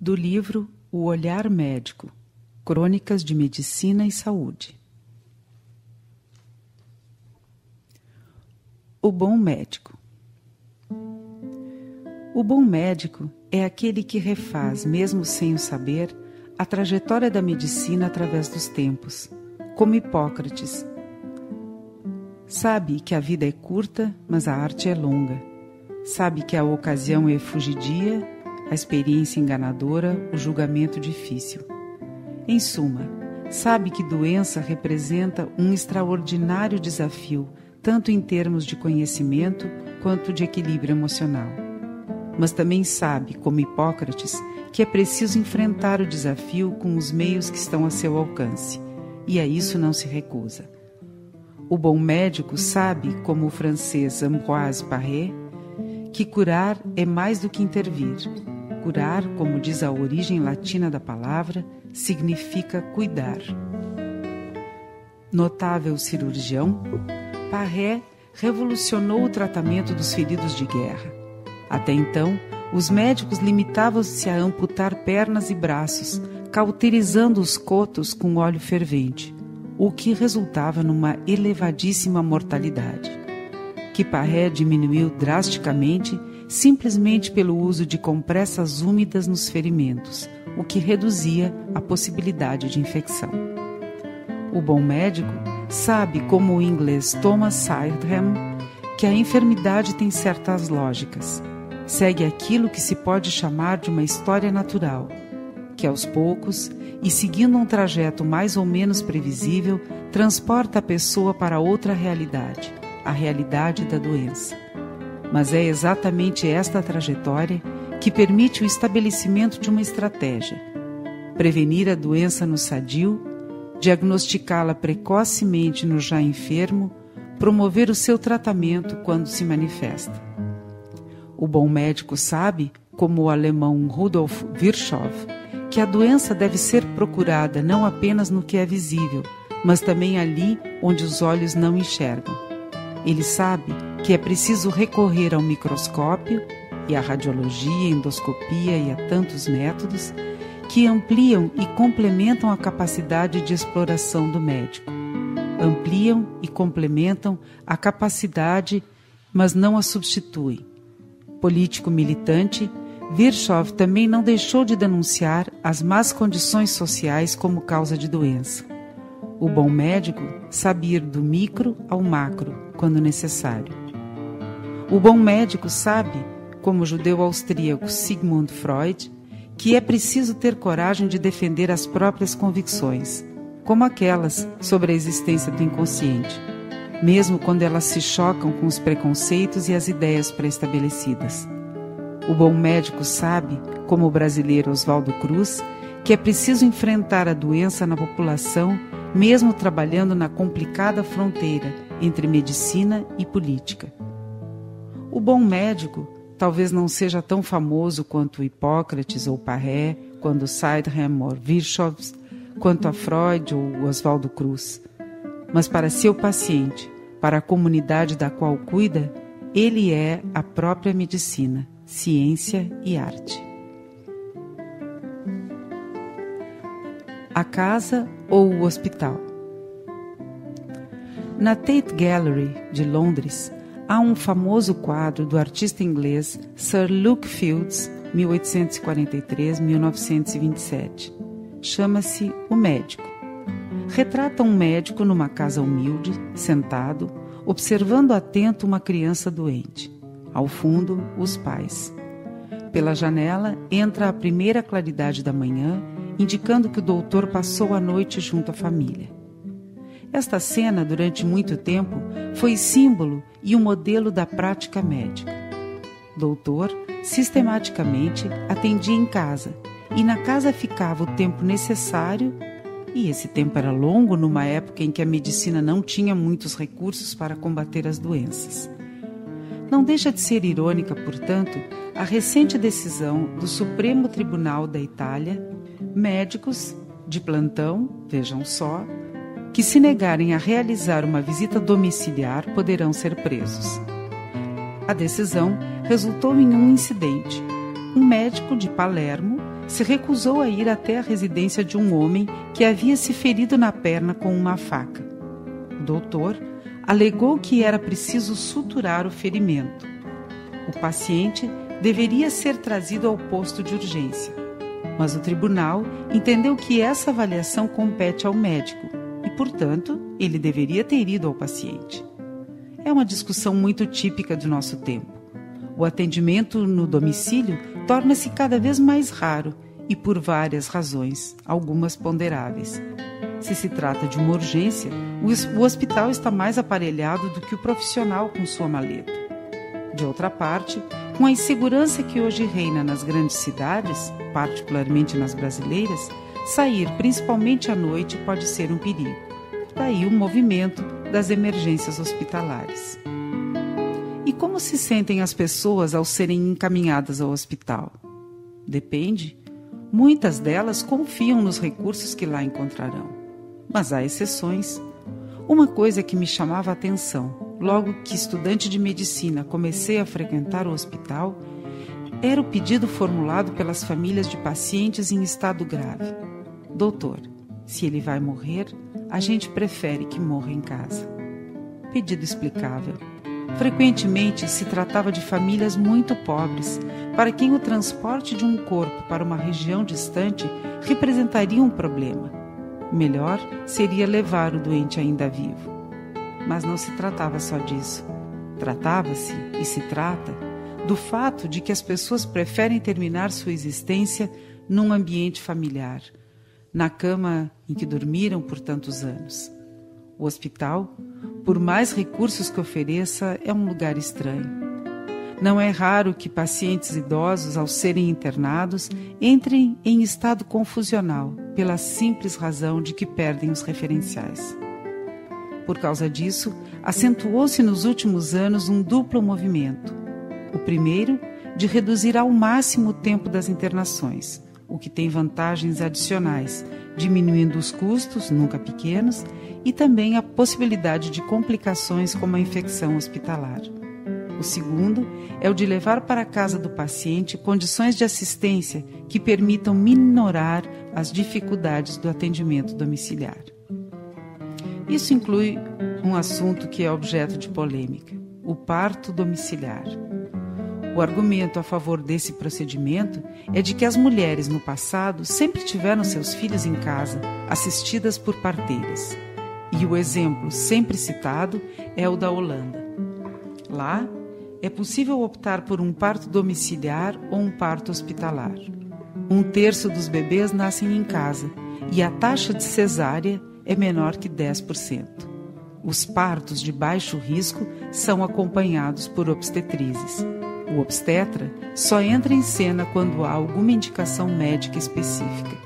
Do livro O Olhar Médico, Crônicas de Medicina e Saúde. O bom médico. O bom médico é aquele que refaz, mesmo sem o saber, a trajetória da medicina através dos tempos, como Hipócrates. Sabe que a vida é curta, mas a arte é longa. Sabe que a ocasião é fugidia, a experiência enganadora, o julgamento difícil. Em suma, sabe que doença representa um extraordinário desafio, tanto em termos de conhecimento quanto de equilíbrio emocional. Mas também sabe, como Hipócrates, que é preciso enfrentar o desafio com os meios que estão a seu alcance, e a isso não se recusa. O bom médico sabe, como o francês Ambroise Paré, que curar é mais do que intervir. Curar, como diz a origem latina da palavra, significa cuidar. Notável cirurgião, Paré revolucionou o tratamento dos feridos de guerra. Até então, os médicos limitavam-se a amputar pernas e braços, cauterizando os cotos com óleo fervente, o que resultava numa elevadíssima mortalidade, que Paré diminuiu drasticamente simplesmente pelo uso de compressas úmidas nos ferimentos, o que reduzia a possibilidade de infecção. O bom médico sabe, como o inglês Thomas Sydenham, que a enfermidade tem certas lógicas. Segue aquilo que se pode chamar de uma história natural, que aos poucos, e seguindo um trajeto mais ou menos previsível, transporta a pessoa para outra realidade, a realidade da doença. Mas é exatamente esta trajetória que permite o estabelecimento de uma estratégia: prevenir a doença no sadio, diagnosticá-la precocemente no já enfermo, promover o seu tratamento quando se manifesta. O bom médico sabe, como o alemão Rudolf Virchow, que a doença deve ser procurada não apenas no que é visível, mas também ali onde os olhos não enxergam. Ele sabe que é preciso recorrer ao microscópio e à radiologia, endoscopia e a tantos métodos que ampliam e complementam a capacidade de exploração do médico. Ampliam e complementam a capacidade, mas não a substituem. Político militante, Virchow também não deixou de denunciar as más condições sociais como causa de doença. O bom médico sabe ir do micro ao macro, quando necessário. O bom médico sabe, como o judeu austríaco Sigmund Freud, que é preciso ter coragem de defender as próprias convicções, como aquelas sobre a existência do inconsciente, mesmo quando elas se chocam com os preconceitos e as ideias pré-estabelecidas. O bom médico sabe, como o brasileiro Oswaldo Cruz, que é preciso enfrentar a doença na população, mesmo trabalhando na complicada fronteira entre medicina e política. O bom médico talvez não seja tão famoso quanto Hipócrates ou Paré, quanto Sydenham ou Virchow, quanto a Freud ou Oswaldo Cruz. Mas para seu paciente, para a comunidade da qual cuida, ele é a própria medicina, ciência e arte. A casa ou o hospital. Na Tate Gallery, de Londres, há um famoso quadro do artista inglês Sir Luke Fields, 1843-1927. Chama-se O Médico. Retrata um médico numa casa humilde, sentado, observando atento uma criança doente. Ao fundo, os pais. Pela janela, entra a primeira claridade da manhã, indicando que o doutor passou a noite junto à família. Esta cena, durante muito tempo, foi símbolo e um modelo da prática médica. Doutor, sistematicamente, atendia em casa, e na casa ficava o tempo necessário, e esse tempo era longo numa época em que a medicina não tinha muitos recursos para combater as doenças. Não deixa de ser irônica, portanto, a recente decisão do Supremo Tribunal da Itália: médicos de plantão, vejam só, que se negarem a realizar uma visita domiciliar poderão ser presos. A decisão resultou em um incidente. Um médico de Palermo se recusou a ir até a residência de um homem que havia se ferido na perna com uma faca. O doutor alegou que era preciso suturar o ferimento. O paciente deveria ser trazido ao posto de urgência, mas o tribunal entendeu que essa avaliação compete ao médico e, portanto, ele deveria ter ido ao paciente. É uma discussão muito típica do nosso tempo. O atendimento no domicílio torna-se cada vez mais raro e por várias razões, algumas ponderáveis. Se trata de uma urgência, o hospital está mais aparelhado do que o profissional com sua maleta. De outra parte, com a insegurança que hoje reina nas grandes cidades, particularmente nas brasileiras, sair, principalmente à noite, pode ser um perigo. Daí o movimento das emergências hospitalares. E como se sentem as pessoas ao serem encaminhadas ao hospital? Depende. Muitas delas confiam nos recursos que lá encontrarão. Mas há exceções. Uma coisa que me chamava a atenção, logo que estudante de medicina comecei a frequentar o hospital, era o pedido formulado pelas famílias de pacientes em estado grave. Doutor, se ele vai morrer, a gente prefere que morra em casa. Pedido explicável. Frequentemente se tratava de famílias muito pobres, para quem o transporte de um corpo para uma região distante representaria um problema. Melhor seria levar o doente ainda vivo. Mas não se tratava só disso. Tratava-se, e se trata, do fato de que as pessoas preferem terminar sua existência num ambiente familiar, na cama em que dormiram por tantos anos. O hospital, por mais recursos que ofereça, é um lugar estranho. Não é raro que pacientes idosos, ao serem internados, entrem em estado confusional, pela simples razão de que perdem os referenciais. Por causa disso, acentuou-se nos últimos anos um duplo movimento. O primeiro, de reduzir ao máximo o tempo das internações, o que tem vantagens adicionais, diminuindo os custos, nunca pequenos, e também a possibilidade de complicações como a infecção hospitalar. O segundo é o de levar para a casa do paciente condições de assistência que permitam minorar as dificuldades do atendimento domiciliar. Isso inclui um assunto que é objeto de polêmica: o parto domiciliar. O argumento a favor desse procedimento é de que as mulheres no passado sempre tiveram seus filhos em casa, assistidas por parteiras. E o exemplo sempre citado é o da Holanda. Lá, é possível optar por um parto domiciliar ou um parto hospitalar. 1/3 dos bebês nascem em casa e a taxa de cesárea é menor que 10%. Os partos de baixo risco são acompanhados por obstetrizes. O obstetra só entra em cena quando há alguma indicação médica específica.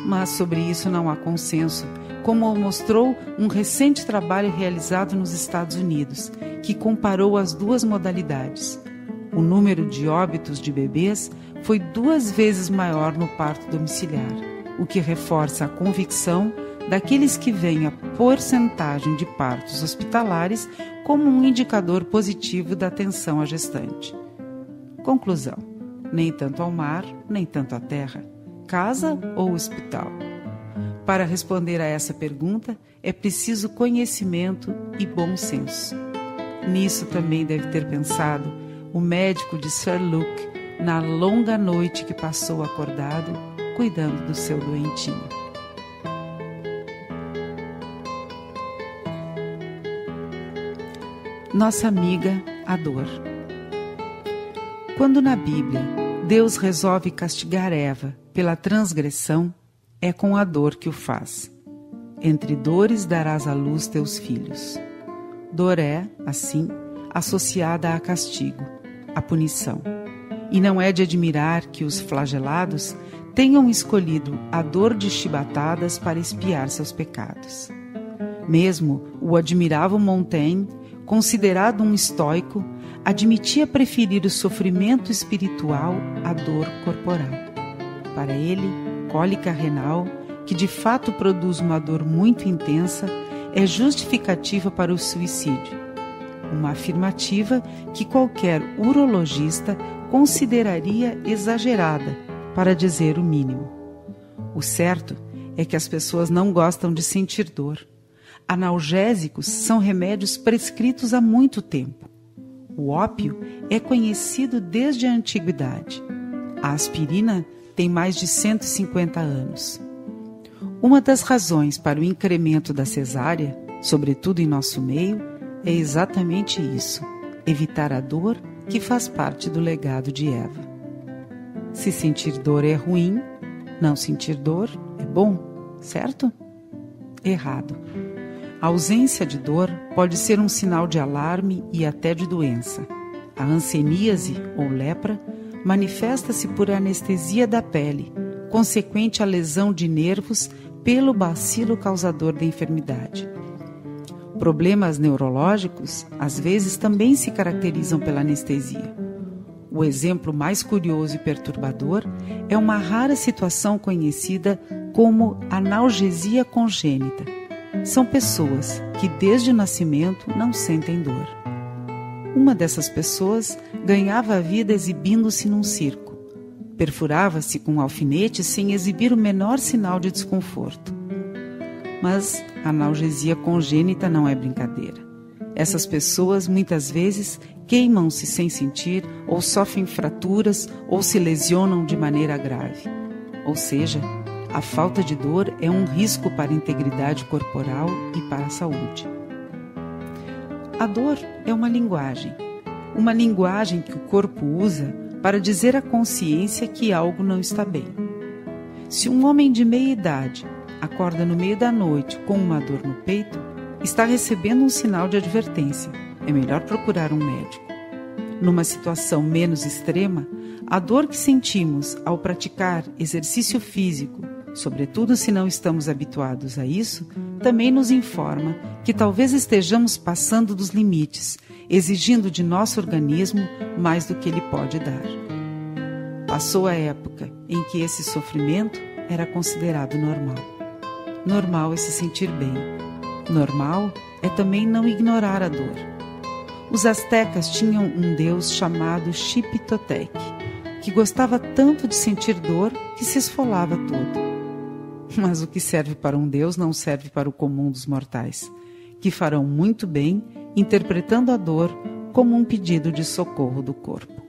Mas sobre isso não há consenso, como mostrou um recente trabalho realizado nos Estados Unidos, que comparou as duas modalidades. O número de óbitos de bebês foi 2 vezes maior no parto domiciliar, o que reforça a convicção daqueles que veem a porcentagem de partos hospitalares como um indicador positivo da atenção à gestante. Conclusão: nem tanto ao mar, nem tanto à terra. Casa ou hospital? Para responder a essa pergunta, é preciso conhecimento e bom senso. Nisso também deve ter pensado o médico de Sir Luke na longa noite que passou acordado, cuidando do seu doentinho. Nossa amiga, a dor. Quando na Bíblia Deus resolve castigar Eva pela transgressão, é com a dor que o faz. Entre dores darás à luz teus filhos. Dor é, assim, associada a castigo, a punição. E não é de admirar que os flagelados tenham escolhido a dor de chibatadas para expiar seus pecados. Mesmo o admirável Montaigne, considerado um estoico, admitia preferir o sofrimento espiritual à dor corporal. Para ele, cólica renal, que de fato produz uma dor muito intensa, é justificativa para o suicídio. Uma afirmativa que qualquer urologista consideraria exagerada para dizer o mínimo. O certo é que as pessoas não gostam de sentir dor. Analgésicos são remédios prescritos há muito tempo. O ópio é conhecido desde a antiguidade. A aspirina tem mais de 150 anos. Uma das razões para o incremento da cesárea, sobretudo em nosso meio, é exatamente isso: evitar a dor que faz parte do legado de Eva. Se sentir dor é ruim, não sentir dor é bom, certo? Errado. A ausência de dor pode ser um sinal de alarme e até de doença. A hanseníase, ou lepra, manifesta-se por anestesia da pele, consequente à lesão de nervos pelo bacilo causador da enfermidade. Problemas neurológicos, às vezes, também se caracterizam pela anestesia. O exemplo mais curioso e perturbador é uma rara situação conhecida como analgesia congênita. São pessoas que, desde o nascimento, não sentem dor. Uma dessas pessoas ganhava a vida exibindo-se num circo. Perfurava-se com um alfinete sem exibir o menor sinal de desconforto. Mas a analgesia congênita não é brincadeira. Essas pessoas, muitas vezes, queimam-se sem sentir, ou sofrem fraturas, ou se lesionam de maneira grave. Ou seja, a falta de dor é um risco para a integridade corporal e para a saúde. A dor é uma linguagem que o corpo usa para dizer à consciência que algo não está bem. Se um homem de meia idade acorda no meio da noite com uma dor no peito, está recebendo um sinal de advertência. É melhor procurar um médico. Numa situação menos extrema, a dor que sentimos ao praticar exercício físico, sobretudo se não estamos habituados a isso, também nos informa que talvez estejamos passando dos limites, exigindo de nosso organismo mais do que ele pode dar. Passou a época em que esse sofrimento era considerado normal. Normal é se sentir bem. Normal é também não ignorar a dor. Os astecas tinham um deus chamado Xipitotec, que gostava tanto de sentir dor que se esfolava todo. Mas o que serve para um deus não serve para o comum dos mortais, que farão muito bem interpretando a dor como um pedido de socorro do corpo.